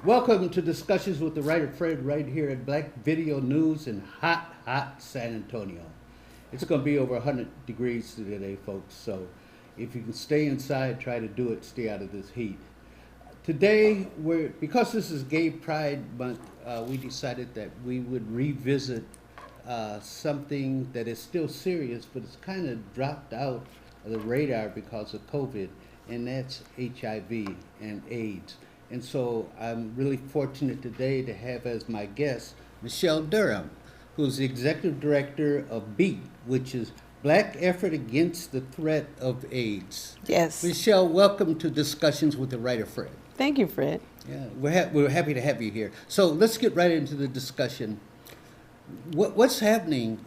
Welcome to Discussions with the Writer Fred right here at Black Video News in hot San Antonio. It's going to be over 100 degrees today, folks, so if you can stay inside, try to do it, stay out of this heat. Today, because this is Gay Pride Month, we decided that we would revisit something that is still serious, but it's kind of dropped out of the radar because of COVID, and that's HIV and AIDS. And so I'm really fortunate today to have as my guest Michele Durham, who's the executive director of BEAT, which is Black Effort Against the Threat of AIDS. Yes. Michele, welcome to Discussions with the Writer Fred. Thank you, Fred. Yeah, we're happy to have you here. So let's get right into the discussion. What's happening?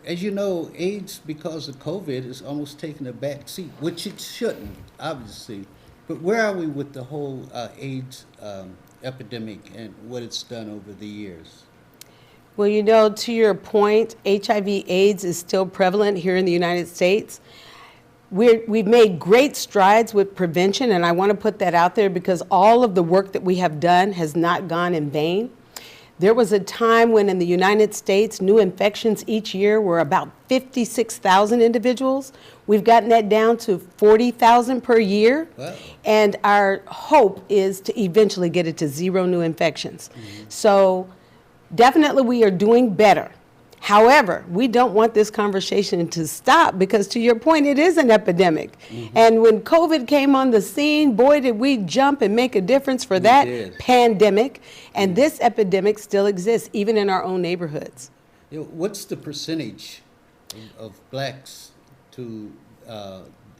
As you know, AIDS, because of COVID, is almost taking a back seat, which it shouldn't, obviously. But where are we with the whole AIDS epidemic and what it's done over the years? Well, to your point, HIV/AIDS is still prevalent here in the United States. We've made great strides with prevention, and I want to put that out there because all of the work that we have done has not gone in vain. There was a time when in the United States, new infections each year were about 56,000 individuals. We've gotten that down to 40,000 per year. Wow. And our hope is to eventually get it to 0 new infections. Mm-hmm. So definitely we are doing better. However, we don't want this conversation to stop because, to your point, it is an epidemic. Mm-hmm. And when COVID came on the scene, boy, did we jump and make a difference for that pandemic. And this epidemic still exists, even in our own neighborhoods. What's the percentage of blacks to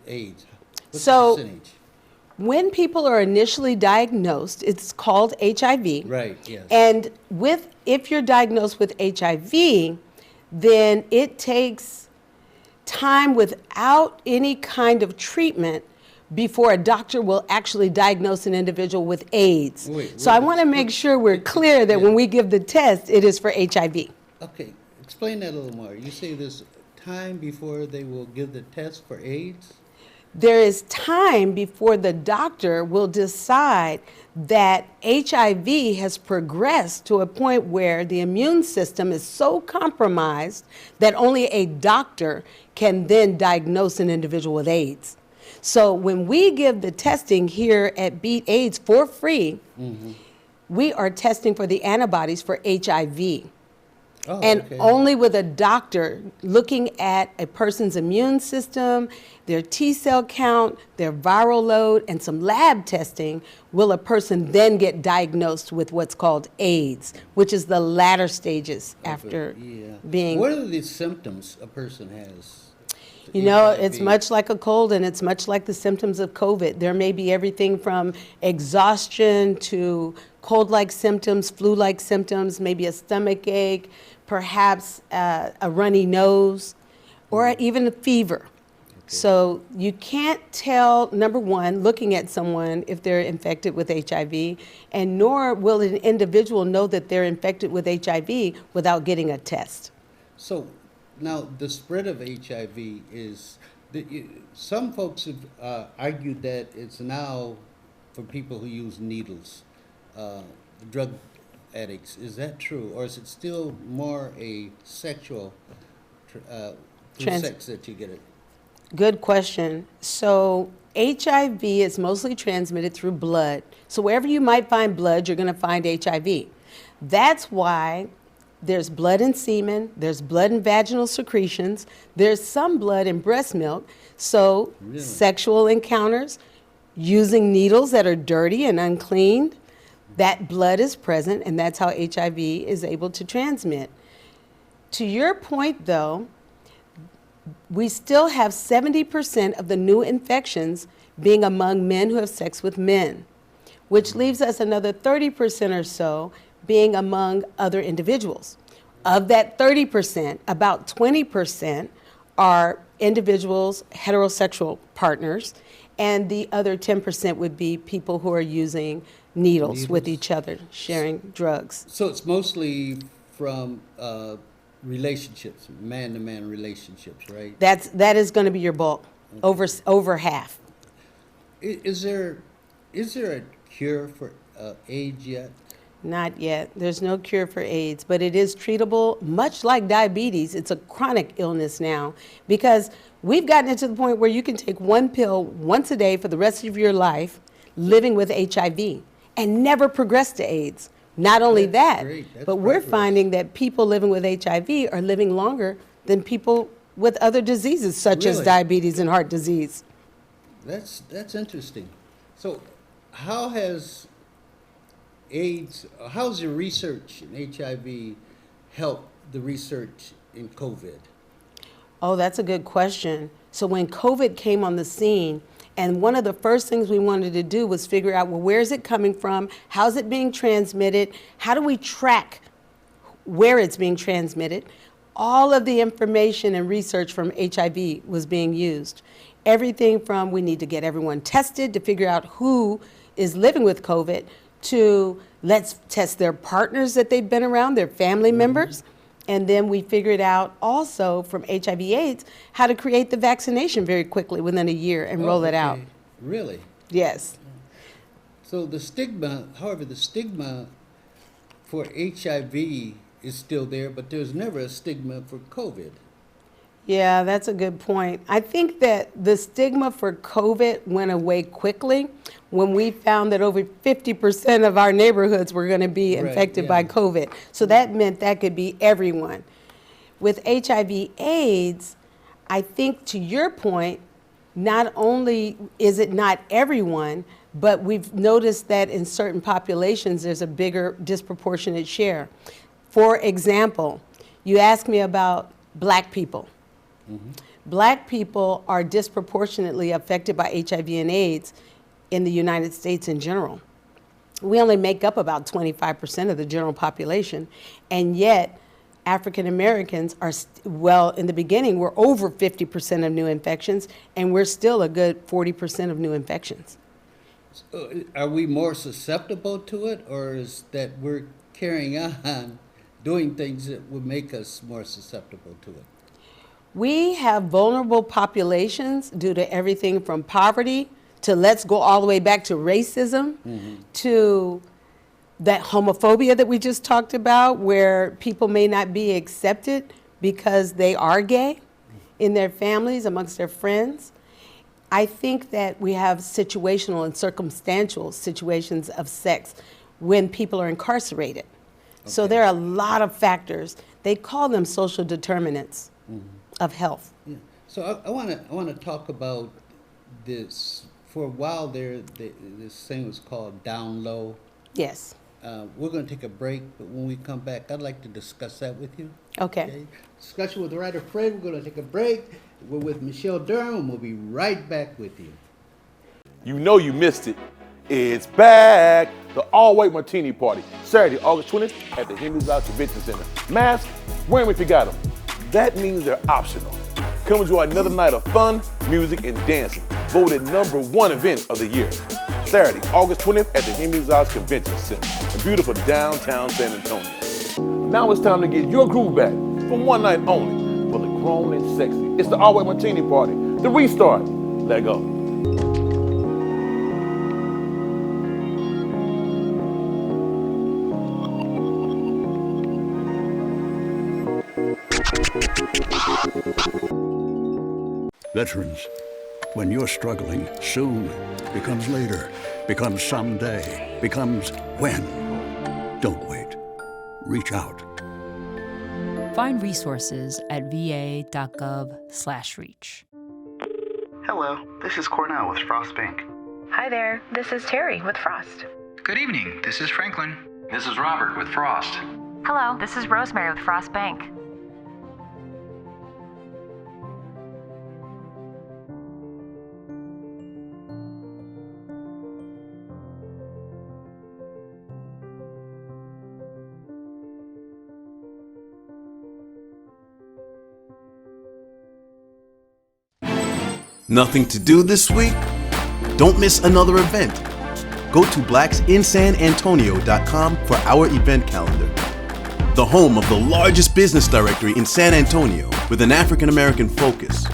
AIDS? What's the percentage? When people are initially diagnosed, it's called HIV. Right, yes. And if you're diagnosed with HIV, then it takes time without any kind of treatment before a doctor will actually diagnose an individual with AIDS. So I want to make sure we're clear that when we give the test, it is for HIV. Okay, explain that a little more. You say there's time before they will give the test for AIDS? There is time before the doctor will decide that HIV has progressed to a point where the immune system is so compromised that only a doctor can then diagnose an individual with AIDS. So when we give the testing here at Beat AIDS for free, mm-hmm. we are testing for the antibodies for HIV. Oh, and okay. Only with a doctor looking at a person's immune system, their T-cell count, their viral load, and some lab testing will a person then get diagnosed with what's called AIDS, which is the latter stages after being... What are the symptoms a person has? It's much like a cold, and it's much like the symptoms of COVID. There may be everything from exhaustion to cold-like symptoms, flu-like symptoms, maybe a stomach ache, perhaps a runny nose, or even a fever. Okay. So you can't tell, number one, looking at someone if they're infected with HIV, and nor will an individual know that they're infected with HIV without getting a test. So now the spread of HIV is, some folks have argued that it's now for people who use needles, drug addicts. Is that true, or is it still more a sexual through sex that you get it? Good question. So HIV is mostly transmitted through blood. So wherever you might find blood, you're going to find HIV. That's why there's blood in semen, there's blood in vaginal secretions, there's some blood in breast milk. So sexual encounters, using needles that are dirty and uncleaned, that blood is present, and that's how HIV is able to transmit. To your point, though, we still have 70% of the new infections being among men who have sex with men, which leaves us another 30% or so being among other individuals. Of that 30%, about 20% are individuals, heterosexual partners, and the other 10% would be people who are using needles with each other, sharing drugs. So it's mostly from relationships, man-to-man relationships, right? That is going to be your bulk, over half. Is there a cure AIDS yet? Not yet. There's no cure for AIDS, but it is treatable, much like diabetes. It's a chronic illness now because we've gotten it to the point where you can take one pill once a day for the rest of your life living with HIV and never progress to AIDS. Not only That's that, great. That's but we're progress. finding that people living with HIV are living longer than people with other diseases such as Really? diabetes and heart disease. That's interesting. So how has AIDS, how's the research in HIV helped the research in COVID? Oh, that's a good question. So when COVID came on the scene, and one of the first things we wanted to do was figure out, well, where is it coming from? How's it being transmitted? How do we track where it's being transmitted? All of the information and research from HIV was being used. Everything from we need to get everyone tested to figure out who is living with COVID to let's test their partners that they've been around, their family members. And then we figured out also from HIV/AIDS how to create the vaccination very quickly within a year and roll it out. Really? Yes. So the stigma, however, the stigma for HIV is still there, but there's never a stigma for COVID. Yeah, that's a good point. I think that the stigma for COVID went away quickly when we found that over 50% of our neighborhoods were going to be Right, infected yeah. by COVID. So that meant that could be everyone. With HIV/AIDS, I think to your point, not only is it not everyone, but we've noticed that in certain populations there's a bigger disproportionate share. For example, you asked me about Black people. Black people are disproportionately affected by HIV and AIDS in the United States in general. We only make up about 25% of the general population, and yet African Americans are, well, in the beginning, we're over 50% of new infections, and we're still a good 40% of new infections. So, are we more susceptible to it, or is that we're carrying on doing things that would make us more susceptible to it? We have vulnerable populations due to everything from poverty to let's go all the way back to racism to that homophobia that we just talked about, where people may not be accepted because they are gay in their families, amongst their friends. I think that we have situational and circumstantial situations of sex when people are incarcerated. So Okay. there are a lot of factors. They call them social determinants of health. Yeah. So I want to talk about this. For a while there, this thing was called Down Low. Yes. We're going to take a break, but when we come back, I'd like to discuss that with you. Okay. Discussion with the writer Fred. We're going to take a break. We're with Michele Durham, and we'll be right back with you. You know you missed it. It's back. The all-white martini party, Saturday, August 20th at the Henry's House Convention Center. Masks, wear them if you got them. That means they're optional. Come enjoy another night of fun, music, and dancing. Voted #1 event of the year. Saturday, August 20th at the Henry's House Convention Center in beautiful downtown San Antonio. Now it's time to get your groove back for one night only for the grown and sexy. It's the all-white martini party, the restart. Let go. Veterans, when you're struggling, soon becomes later, becomes someday, becomes when. Don't wait. Reach out. Find resources at va.gov/reach. Hello, this is Cornell with Frost Bank. Hi there, this is Terry with Frost. Good evening, this is Franklin. This is Robert with Frost. Hello, this is Rosemary with Frost Bank. Nothing to do this week? Don't miss another event. Go to blacksinsanantonio.com for our event calendar. The home of the largest business directory in San Antonio with an African American focus.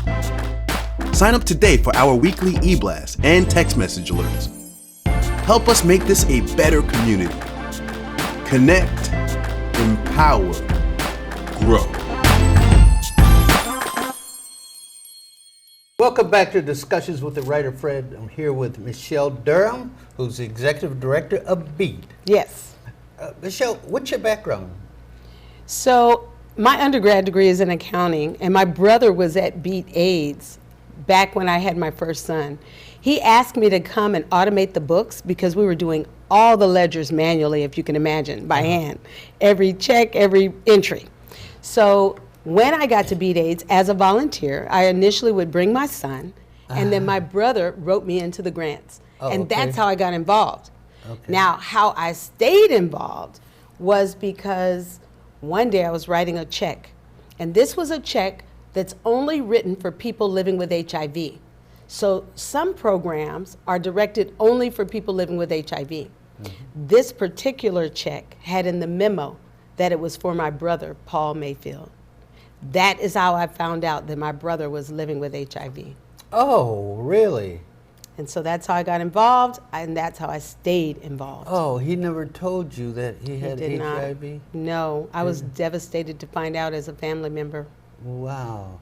Sign up today for our weekly e-blast and text message alerts. Help us make this a better community. Connect, empower, grow. Welcome back to Discussions with the Writer Fred. I'm here with Michele Durham, who's the Executive Director of BEAT. Yes. Michele, what's your background? So my undergrad degree is in accounting, and my brother was at Beat AIDS back when I had my first son. He asked me to come and automate the books because we were doing all the ledgers manually, if you can imagine, by hand. Every check, every entry. So when I got to Beat AIDS as a volunteer, I initially would bring my son, and then my brother wrote me into the grants. And that's how I got involved. Now, how I stayed involved was because one day I was writing a check, and this was a check that's only written for people living with HIV. So some programs are directed only for people living with HIV. This particular check had in the memo that it was for my brother, Paul Mayfield. That is how I found out that my brother was living with HIV. Oh, really? And so that's how I got involved, and that's how I stayed involved. Oh, he never told you that he had did HIV? not. No, I was devastated to find out as a family member. Wow.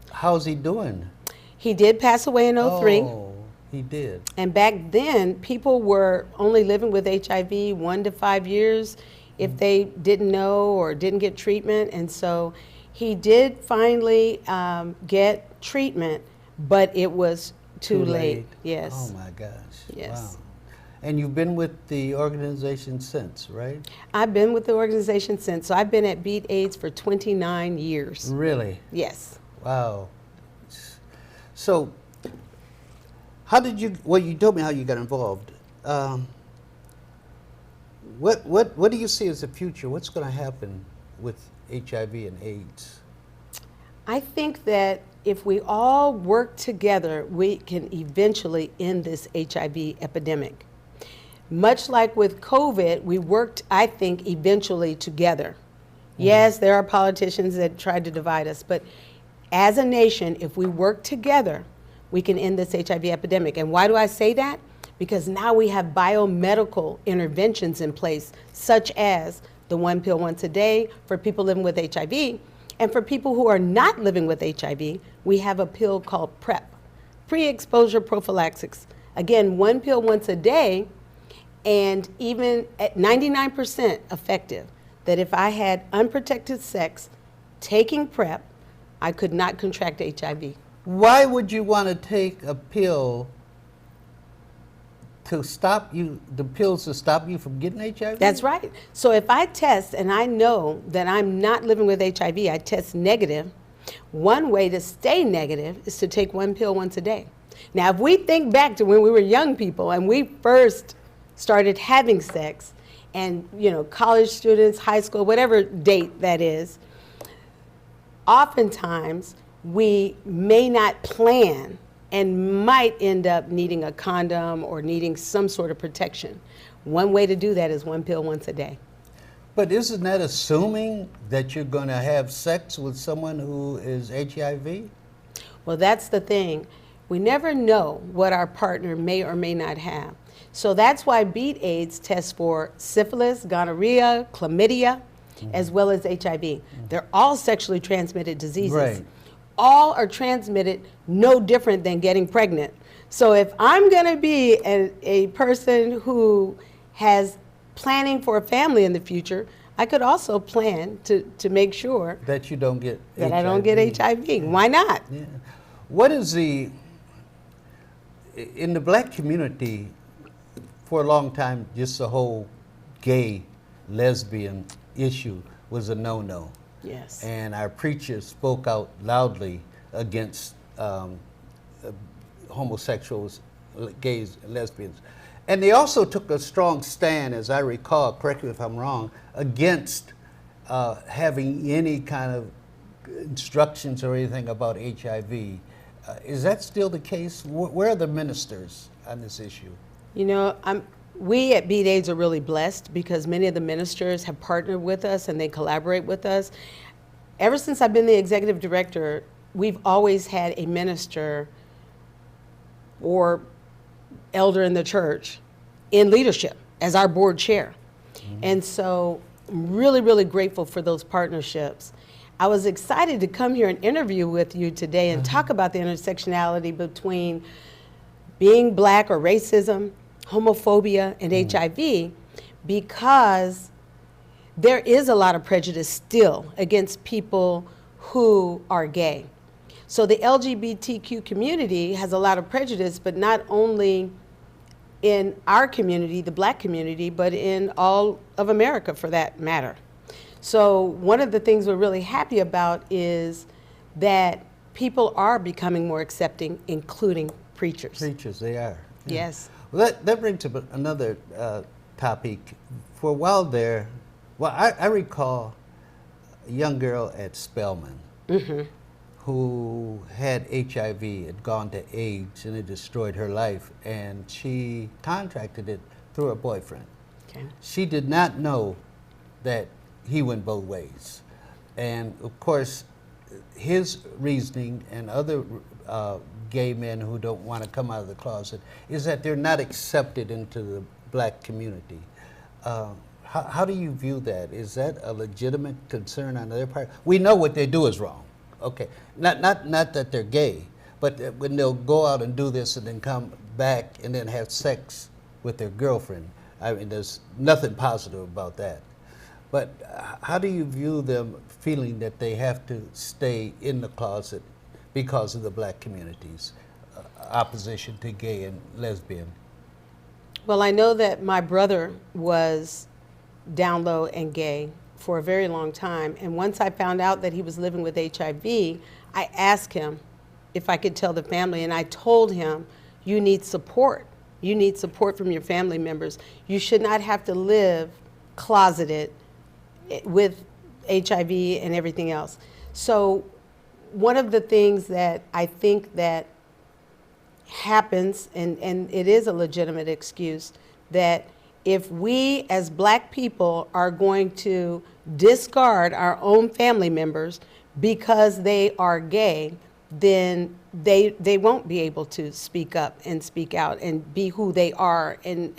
How's he doing? He did pass away in '03. Oh, he did. And back then, people were only living with HIV 1 to 5 years if they didn't know or didn't get treatment. And so he did finally get treatment, but it was too late. Yes. Oh my gosh. Yes. Wow. And you've been with the organization since, right? I've been with the organization since. So I've been at Beat AIDS for 29 years. Really? Yes. Wow. So, how did you? Well, you told me how you got involved. What do you see as the future? What's going to happen with HIV and AIDS? I think that if we all work together, we can eventually end this HIV epidemic. Much like with COVID, we worked, I think, eventually together. Yes, there are politicians that tried to divide us, but as a nation, if we work together, we can end this HIV epidemic. And why do I say that? Because now we have biomedical interventions in place, such as the 1 pill once a day for people living with HIV. And for people who are not living with HIV, we have a pill called PrEP, pre-exposure prophylaxis. Again, 1 pill once a day, and even at 99% effective, that if I had unprotected sex, taking PrEP, I could not contract HIV. Why would you want to take a pill to stop you, the pills to stop you from getting HIV? That's right. So if I test and I know that I'm not living with HIV, I test negative, one way to stay negative is to take 1 pill once a day. Now, if we think back to when we were young people and we first started having sex, and college students, high school, whatever date that is, oftentimes we may not plan and might end up needing a condom or needing some sort of protection. One way to do that is 1 pill once a day. But isn't that assuming that you're going to have sex with someone who is HIV? Well, that's the thing. We never know what our partner may or may not have. So that's why Beat AIDS tests for syphilis, gonorrhea, chlamydia, as well as HIV. They're all sexually transmitted diseases. Right. All are transmitted no different than getting pregnant. So if I'm going to be a person who has planning for a family in the future, I could also plan to make sure that you don't get that HIV. I don't get HIV. Why not? Yeah. What is in the black community, for a long time, just the whole gay, lesbian issue was a no-no. Yes. And our preachers spoke out loudly against homosexuals, gays, and lesbians. And they also took a strong stand, as I recall, correct me if I'm wrong, against having any kind of instructions or anything about HIV. Is that still the case? Where are the ministers on this issue? We at Beat AIDS are really blessed because many of the ministers have partnered with us and they collaborate with us. Ever since I've been the executive director, we've always had a minister or elder in the church in leadership as our board chair. And so I'm really, really grateful for those partnerships. I was excited to come here and interview with you today and talk about the intersectionality between being Black or racism, homophobia, and HIV, because there is a lot of prejudice still against people who are gay. So the LGBTQ community has a lot of prejudice, but not only in our community, the Black community, but in all of America for that matter. So one of the things we're really happy about is that people are becoming more accepting, including preachers. Preachers, they are. Yes. Well, that brings up another topic. For a while there, well, I recall a young girl at Spelman who had HIV, had gone to AIDS, and it destroyed her life, and she contracted it through her boyfriend. Okay. She did not know that he went both ways. And of course, his reasoning and other gay men who don't want to come out of the closet is that they're not accepted into the Black community. How do you view that? Is that a legitimate concern on their part? We know what they do is wrong. Okay, not that they're gay, but when they'll go out and do this and then come back and then have sex with their girlfriend, I mean, there's nothing positive about that. But how do you view them feeling that they have to stay in the closet because of the Black community's opposition to gay and lesbian? Well, I know that my brother was down low and gay for a very long time. And once I found out that he was living with HIV, I asked him if I could tell the family, and I told him, you need support. You need support from your family members. You should not have to live closeted with HIV and everything else. So one of the things that I think that happens, and it is a legitimate excuse, that if we as Black people are going to discard our own family members because they are gay, then they won't be able to speak up and speak out and be who they are and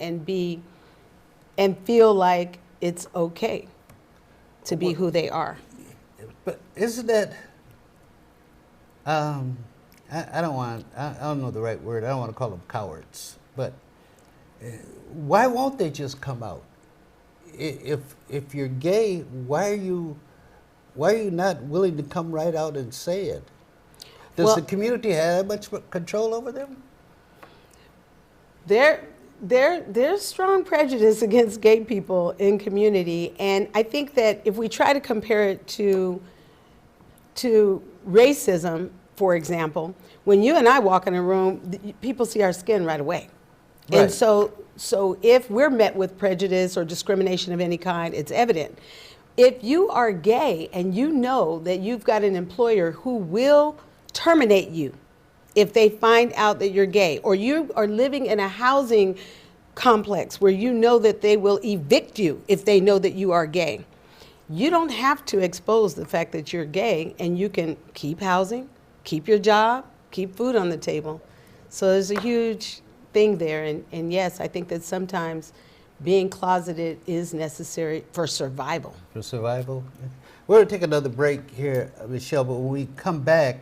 feel like it's okay to be who they are. But isn't that, I don't know the right word, I don't want to call them cowards, but why won't they just come out? If you're gay, why are you not willing to come right out and say it? Does the community have much control over them? There's strong prejudice against gay people in community, and I think that if we try to compare it to racism, for example, when you and I walk in a room, people see our skin right away. Right. And so if we're met with prejudice or discrimination of any kind, it's evident. If you are gay and you know that you've got an employer who will terminate you if they find out that you're gay, or you are living in a housing complex where you know that they will evict you if they know that you are gay, you don't have to expose the fact that you're gay, and you can keep housing, keep your job, keep food on the table. So there's a huge thing there, and yes, I think that sometimes being closeted is necessary for survival. For survival? We're going to take another break here, Michele, but when we come back,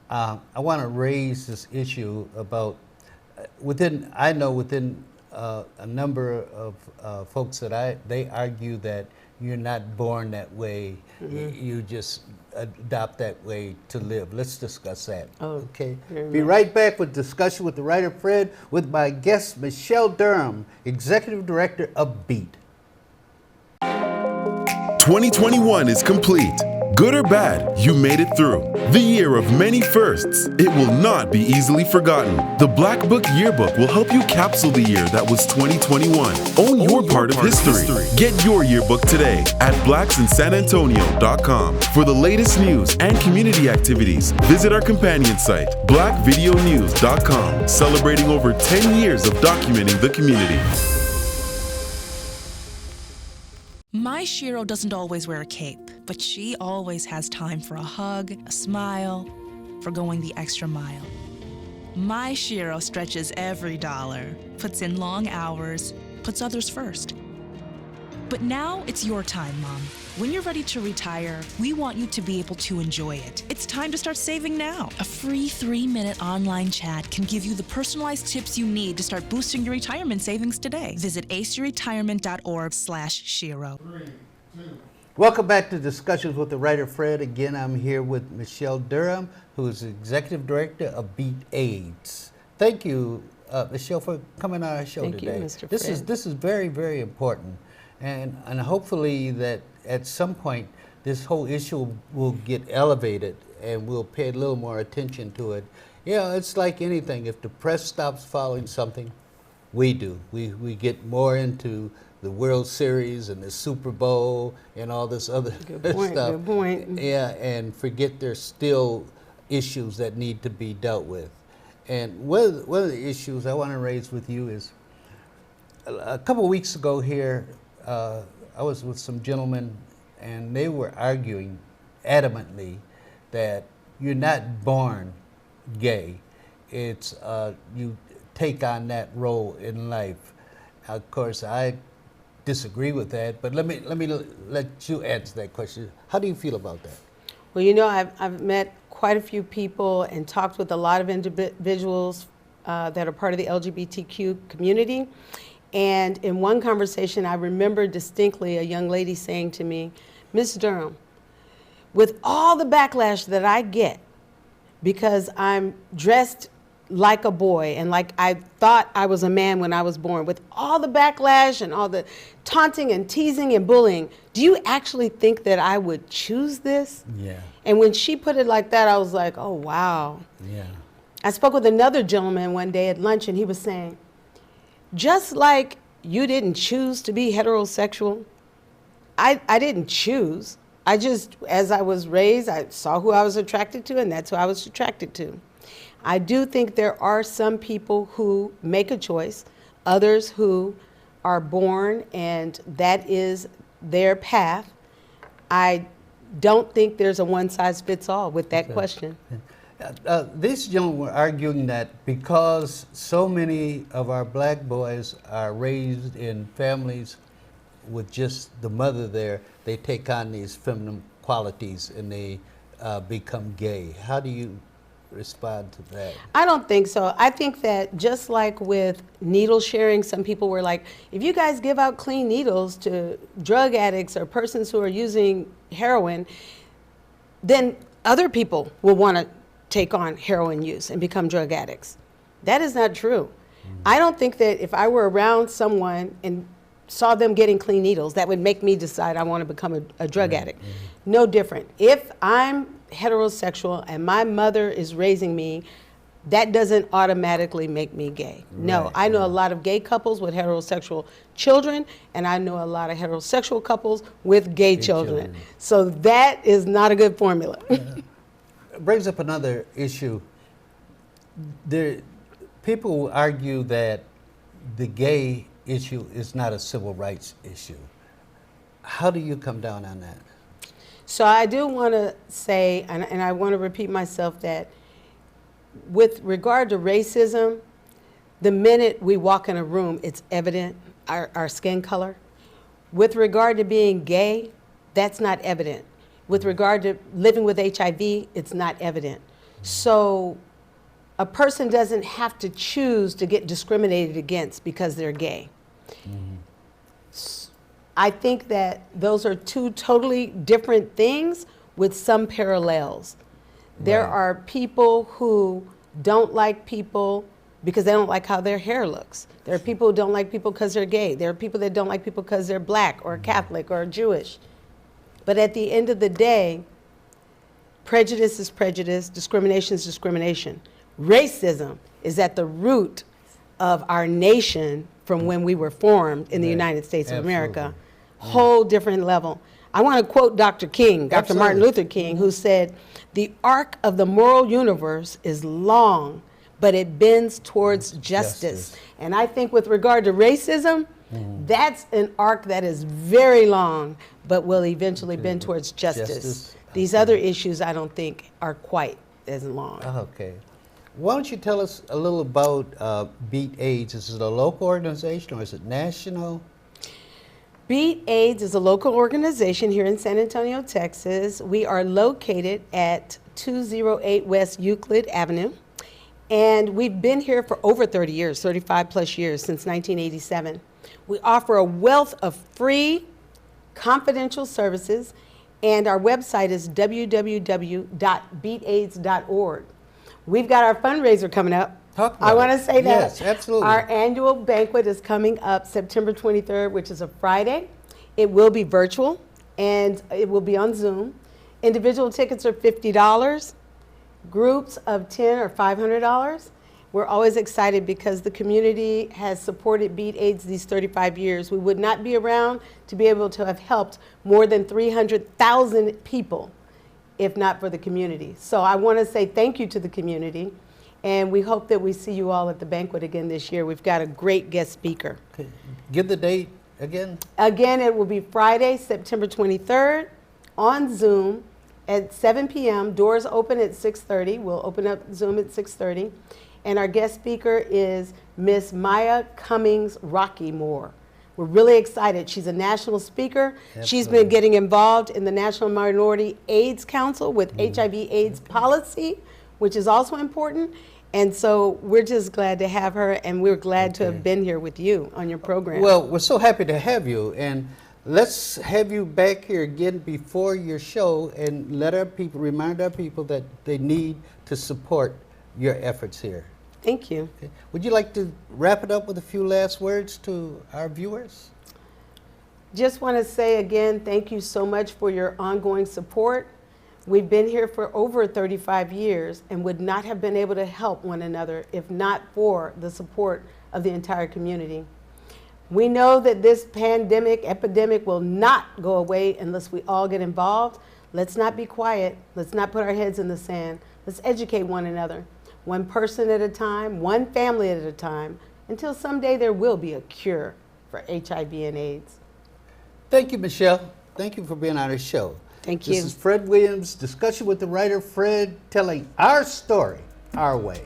I want to raise this issue about, within a number of folks that they argue that you're not born that way, you just adopt that way to live. Let's discuss that. Okay. Be right back with discussion with the writer Fred, with my guest Michele Durham, Executive Director of Beat. 2021 is complete. Good or bad, you made it through. The year of many firsts. It will not be easily forgotten. The Black Book Yearbook will help you capsule the year that was 2021. Own your part of history. Get your yearbook today at blacksinsanantonio.com. For the latest news and community activities, visit our companion site, blackvideonews.com, celebrating over 10 years of documenting the community. My Shiro doesn't always wear a cape, but she always has time for a hug, a smile, for going the extra mile. My Shiro stretches every dollar, puts in long hours, puts others first. But now it's your time, Mom. When you're ready to retire, we want you to be able to enjoy it. It's time to start saving now. A free 3-minute online chat can give you the personalized tips you need to start boosting your retirement savings today. Visit aceyourretirement.org/Shiro. Welcome back to Discussions with the Writer Fred. Again, I'm here with Michele Durham, who is the Executive Director of Beat AIDS. Thank you, Michele, for coming on our show today. Thank you, Mr. This Fred. is very, very important. And hopefully that at some point this whole issue will get elevated and we'll pay a little more attention to it. Yeah, it's like anything. If the press stops following something, we do. We get more into the World Series and the Super Bowl and all this other stuff. Good point. Yeah, and forget there's still issues that need to be dealt with. And one of the issues I want to raise with you is a couple of weeks ago here, I was with some gentlemen and they were arguing adamantly that you're not born gay. It's you take on that role in life. Of course, I disagree with that, but let me let you answer that question. How do you feel about that? Well, you know, I've met quite a few people and talked with a lot of individuals that are part of the LGBTQ community. And in one conversation, I remember distinctly a young lady saying to me, Miss Durham, with all the backlash that I get because I'm dressed like a boy and like I thought I was a man when I was born, with all the backlash and all the taunting and teasing and bullying, do you actually think that I would choose this? Yeah. And when she put it like that, I was like, oh, wow. Yeah. I spoke with another gentleman one day at lunch and he was saying, just like you didn't choose to be heterosexual, I didn't choose. I just, as I was raised, I saw who I was attracted to and that's who I was attracted to. I do think there are some people who make a choice, others who are born and that is their path. I don't think there's a one-size-fits-all with that question. These gentlemen were arguing that because so many of our black boys are raised in families with just the mother there, they take on these feminine qualities and they become gay. How do you respond to that? I don't think so. I think that just like with needle sharing, some people were like, if you guys give out clean needles to drug addicts or persons who are using heroin, then other people will want to take on heroin use and become drug addicts. That is not true. I don't think that if I were around someone and saw them getting clean needles, that would make me decide I want to become a drug addict. No different. If I'm heterosexual and my mother is raising me, that doesn't automatically make me gay. No, I know a lot of gay couples with heterosexual children, and I know a lot of heterosexual couples with gay children. So that is not a good formula. Brings up another issue. People will argue that the gay issue is not a civil rights issue. How do you come down on that? So I do want to say, and I want to repeat myself, that with regard to racism, the minute we walk in a room, it's evident, our skin color. With regard to being gay, that's not evident. With regard to living with HIV, it's not evident. So a person doesn't have to choose to get discriminated against because they're gay. I think that those are two totally different things with some parallels. There are people who don't like people because they don't like how their hair looks. There are people who don't like people because they're gay. There are people that don't like people because they're black or Catholic or Jewish. But at the end of the day, prejudice is prejudice, discrimination is discrimination. Racism is at the root of our nation from when we were formed in the United States of America. Whole different level. I want to quote Dr. King, Dr. Martin Luther King, who said, "The arc of the moral universe is long, but it bends towards justice." And I think with regard to racism, that's an arc that is very long, but will eventually bend towards justice. These other issues I don't think are quite as long. Okay. Why don't you tell us a little about Beat AIDS? Is it a local organization or is it national? Beat AIDS is a local organization here in San Antonio, Texas. We are located at 208 West Euclid Avenue. And we've been here for over 30 years, 35 plus years, since 1987. We offer a wealth of free, confidential services, and our website is www.beataids.org. We've got our fundraiser coming up. Talk about I want to say that. Yes, absolutely. Our annual banquet is coming up September 23rd, which is a Friday. It will be virtual, and it will be on Zoom. Individual tickets are $50. Groups of 10 are $500. We're always excited because the community has supported Beat AIDS these 35 years. We would not be around to be able to have helped more than 300,000 people if not for the community. So I want to say thank you to the community, and we hope that we see you all at the banquet again this year. We've got a great guest speaker. Okay. Give the date again. Again, it will be Friday, September 23rd on Zoom at 7 p.m. Doors open at 6:30. We'll open up Zoom at 6:30. And our guest speaker is Miss Maya Cummings Rocky Moore. We're really excited. She's a national speaker. Absolutely. She's been getting involved in the National Minority AIDS Council with HIV/AIDS policy, which is also important. And so we're just glad to have her, and we're glad to have been here with you on your program. Well, we're so happy to have you, and let's have you back here again before your show and remind our people that they need to support your efforts here. Thank you. Okay. Would you like to wrap it up with a few last words to our viewers? Just want to say again, thank you so much for your ongoing support. We've been here for over 35 years and would not have been able to help one another if not for the support of the entire community. We know that this epidemic will not go away unless we all get involved. Let's not be quiet. Let's not put our heads in the sand. Let's educate one another, one person at a time, one family at a time, until someday there will be a cure for HIV and AIDS. Thank you, Michelle. Thank you for being on our show. Thank you. This is Fred Williams, discussion with the writer Fred, telling our story our way.